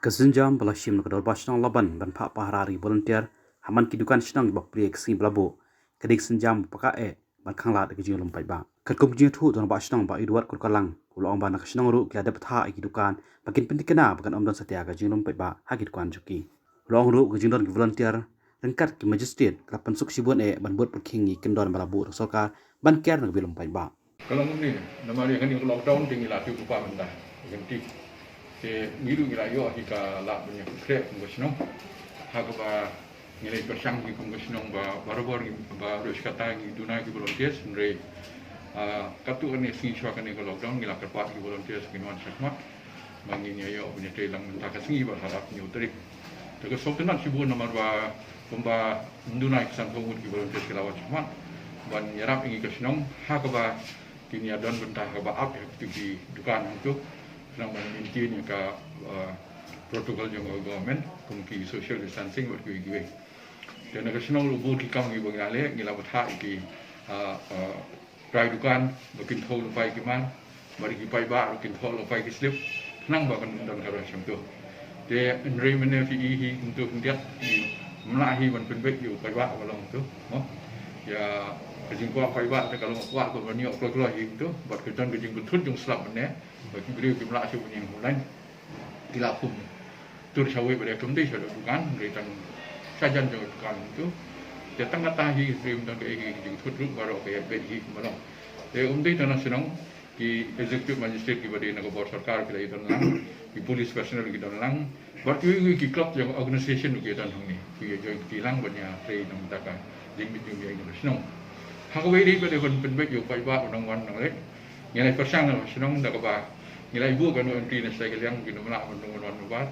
Kesenjam bala shim nak dal basnang laban ban pha paharari volunteer haman kidukan shnang bak priek si blabo kedik senjam paka ban khangla de jing lompai ba katkum jing thu don basnang ba idwat kur kalang ulong ba nak shnang ru kya de pha kidukan bakin pentikena bakan omdan satya ga jing lompai ba ha kidukan juki ulong ru ga jing don volunteer rengkat ki magistrate kapan suk sibun ban buat perkingi kendon bala bu sorkar ban ker nak bilompai ba kalau ni nama dia kan ni lockdown tinggi lah tu kupa benda ganti ke miru ngira yo hika la punya krep ngosno haga ba nilai persang ki ngosno ba baru ba rus kata ngi dunai ki volunteers nre katu ni singi shwa kan ni lockdown ngila kerpat ki volunteers ki non sakmat mangi ni yo punya telang mentaka singi ba harap ni utrik to so tenat sibun nomor ba pemba dunai kesan pengut ki volunteers ki lawat sakmat ban nyarap ingi kesnong haga ba kini adon bentah ke ba up di dukan itu sedang minti ni ka protokol yang government kumki social distancing buat gue dan nak senang lubu di kam gue ngale ngila betha iki prai dukan bikin thol pai kiman mari ki pai ba bikin thol pai ki slip nang ba kan dan karo samtu de nri mene fi hi untuk ndiak di melahi ban penbek yu pai ba walong tu no ya kejing kuat pai ba kalau kuat ko bani ok keluar itu buat kejon kejing betut jung slap mene bagi beliau kimla si punya bulan dilapum tur sawi pada kemdi sudah dukan beritan sajan jauh dukan itu datang kata hi stream dan ke kejing betut baru ke hi malam de tanah senang di executive magistrate ki bade naga bor sarkar ki dai lang di police personnel ki dan lang buat ki club yang organisation ki dan hang ni ki join ki lang banyak trade nang taka jing mit yang senang hagwe di pada kon penbek yo pai ba nang wan nang lek nilai persang senang dak ba nilai bu kan entry na sa yang gino mala nang wan ba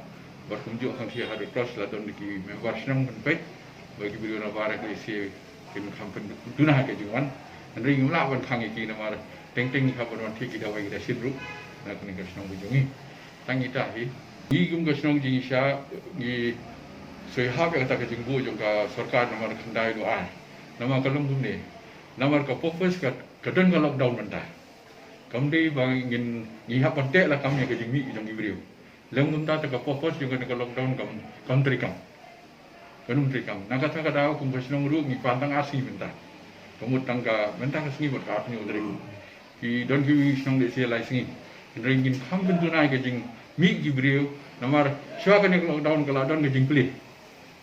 berkunjung hang sia hadu cross la don ki member senang penbek bagi video na bara ki si kin kampen dunah ke jingwan ring mala wan khang ki na mar teng ni khabar wan thik ida wai da sidru na kun ka senang bujungi tangi ta hi gum ka senang jing sha gi soi ha ka ta ka jing bu jong ka sarkar na mar khandai do a nama kalung gum ne namar ka fokus ka kadon ka lockdown mentah kamdi bang ingin ngihap pante la kami ke jingmi jong ibriu leng munta ta ka fokus jong ka lockdown kam trikam kanum trikam naga ta ka daw kum besnong ru ngi pantang asi mentah kamut tangka mentah ka singi bot ka atni udri ki don ki snong de sia lai singi ringin kam bentu nai ke jing mi ibriu namar swa ka ne lockdown ka lockdown ke jing pli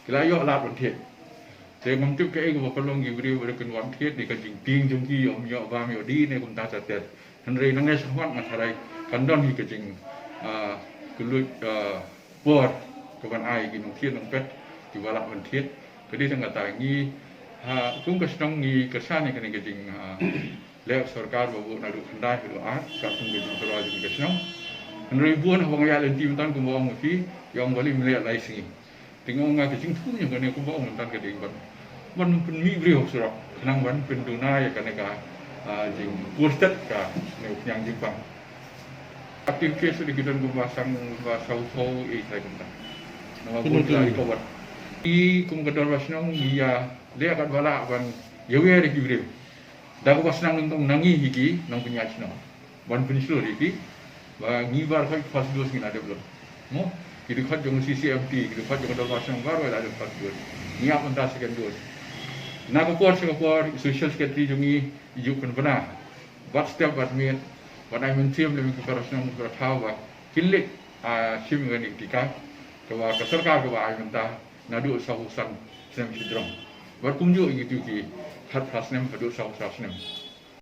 kila yo la pon thiet saya mengutip ke ego kalau ngi beri berken wan thiet di kajing ting jongki om yo ba mi odi ne kun ta tet henry nang es hwan masarai kandon hi kajing kulut bor kawan ai gi nong thiet nong pet di wala wan thiet kadi sang kata ngi kum kasnong ngi kasane kani kajing le sarkar babu nadu khandai hilu a ka kum kajing tero jing kasnong henry buan hong ya len tim tan kum bo mo fi yong bali mele lai singi tinggal ngah kecing tu yang kena aku bawa mentan ke dingban, man pun mi beliau surat, kenang ban penduna ya kena ka jing kurset ka ne yang jipang. Aktif kes di kita gumasang basau saya kata. Nama bulan ikawat. I kum kedar basnang dia akan bala ban yawe di beliau. Dah basnang untuk nangi hiki nang punya cina, ban pensiun hiki, bang ngibar kau fast dose ni ada belum? Mo? Kita khat jong CCMP, kita khat jong dal basang baru ada first dose. Niap mentah second dose. Nak Singapore social secretary jongi ijuk kan bana. Bat step bat miet, bat ai mentim le mi ka rasnang ka thawa. Kilik sim ngani tika. Kawa ka sarkar ka ai mentah nadu sahusan sem sidrom. Bat kumju gitu ki khat khasnem kadu sahusan.